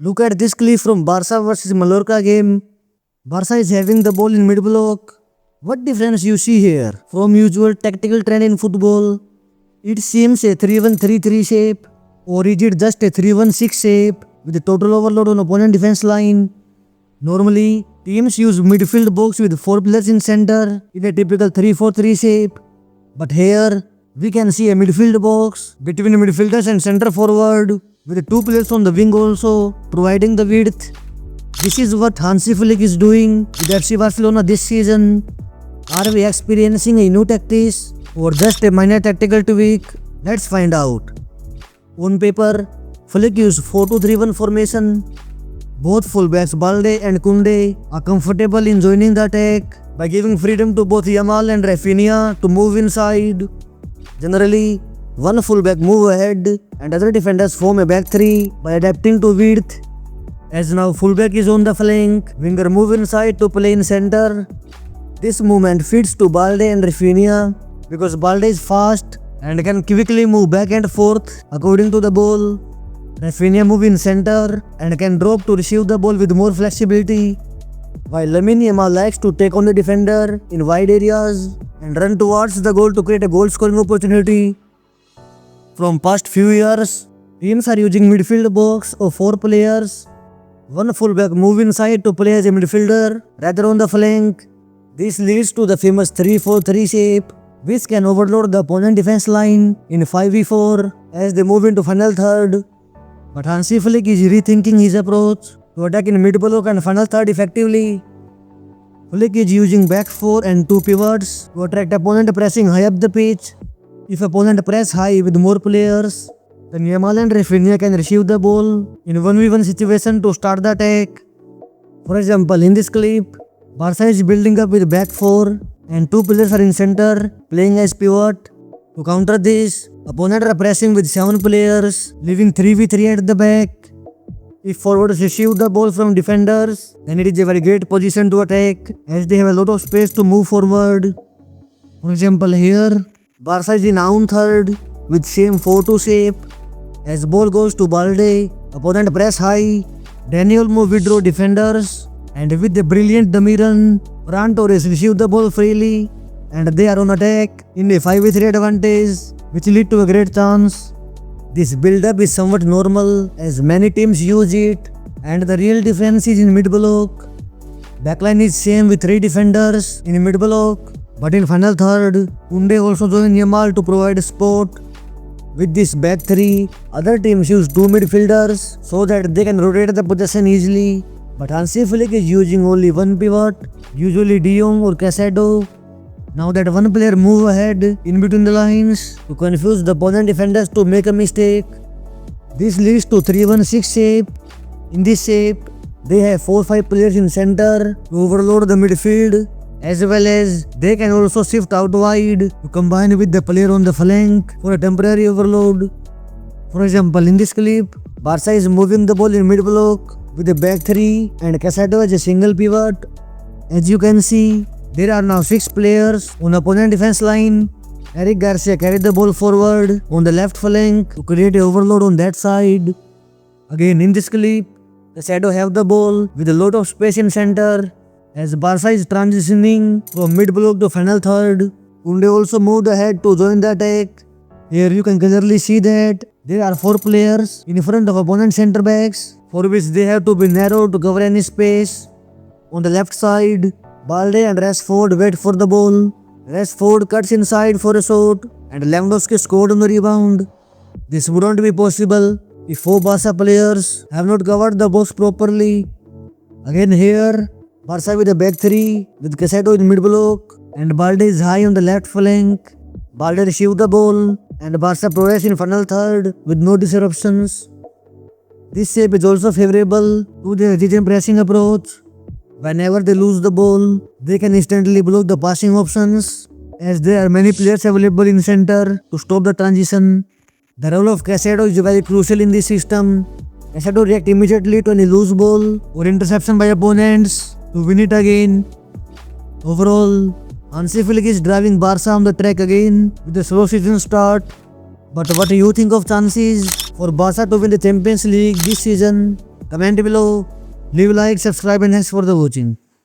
Look at this clip from Barca versus Mallorca game. Barca is having the ball in mid block. What difference you see here from usual tactical trend in football? It seems a 3-1-3-3 shape, or is it just a 3-1-6 shape with a total overload on opponent defense line? Normally, teams use midfield box with 4 players in center in a typical 3-4-3 shape. But here, we can see a midfield box between midfielders and center forward with 2 players on the wing also, providing the width. This is what Hansi is doing with FC Barcelona this season. Are we experiencing a new tactics or just a minor tactical tweak? Let's find out. On paper, Flick used 4-2-3-1 formation. Both fullbacks Balde and Koundé are comfortable in joining the attack by giving freedom to both Yamal and Rafinha to move inside. Generally, one fullback move ahead and other defenders form a back three by adapting to width. As now fullback is on the flank, winger move inside to play in center. This movement fits to Balde and Rafinha because Balde is fast and can quickly move back and forth according to the ball. Rafinha move in center and can drop to receive the ball with more flexibility, while Lamine Yamal likes to take on the defender in wide areas and run towards the goal to create a goal scoring opportunity. From past few years, teams are using midfield box of 4 players. One fullback move inside to play as a midfielder rather on the flank. This leads to the famous 3-4-3 shape, which can overload the opponent defense line in 5v4 as they move into final third. But Hansi Flick is rethinking his approach to attack in mid block and final third effectively. Flick is using back 4 and 2 pivots to attract opponent pressing high up the pitch. If opponent press high with more players, then Yamal and Rafinha can receive the ball in 1v1 situation to start the attack. For example, in this clip, Barca is building up with back 4 and 2 players are in center playing as pivot. To counter this, opponents are pressing with 7 players, leaving 3v3 at the back. If forwards receive the ball from defenders, then it is a very great position to attack as they have a lot of space to move forward. For example, here, Barca is in own third with same 4-2 shape. As ball goes to Balde, opponent press high, Daniel move withdraw defenders, and with the brilliant dummy run, Ferran Torres receive the ball freely and they are on attack in a 5v3 advantage, which lead to a great chance. This build-up is somewhat normal as many teams use it, and the real difference is in mid-block. Backline is same with 3 defenders in mid-block, but in final third, Koundé also joins Yamal to provide support. With this back 3, other teams use 2 midfielders so that they can rotate the possession easily. But Hansi Flick is using only 1 pivot, usually De Jong or Casado. Now that one player move ahead in between the lines to confuse the opponent defenders to make a mistake. This leads to 3-1-6 shape. In this shape, they have 4-5 players in center to overload the midfield, as well as they can also shift out wide to combine with the player on the flank for a temporary overload. For example, in this clip, Barca is moving the ball in mid block with a back 3 and Casado as a single pivot. As you can see, there are now 6 players on opponent defense line. Eric Garcia carried the ball forward on the left flank to create an overload on that side. Again in this clip, Casado have the ball with a lot of space in center. As Barca is transitioning from mid block to final third, Koundé also moved ahead to join the attack. Here you can clearly see that there are 4 players in front of opponent center backs, for which they have to be narrow to cover any space. On the left side, Balde and Rashford wait for the ball. Rashford cuts inside for a shot and Lewandowski scored on the rebound. This wouldn't be possible if 4 Barca players have not covered the box properly. Again here, Barca with a back 3 with Casado in mid block and Balde is high on the left flank. Balde received the ball and Barca progress in final third with no disruptions. This shape is also favorable to the hesitant pressing approach. Whenever they lose the ball, they can instantly block the passing options as there are many players available in center to stop the transition. The role of Casado is very crucial in this system. Casado reacts immediately to any loose ball or interception by opponents to win it again. Overall, Hansi Flick is driving Barca on the track again with a slow season start. But what do you think of chances for Barca to win the Champions League this season? Comment below, leave a like, subscribe and thanks for the watching.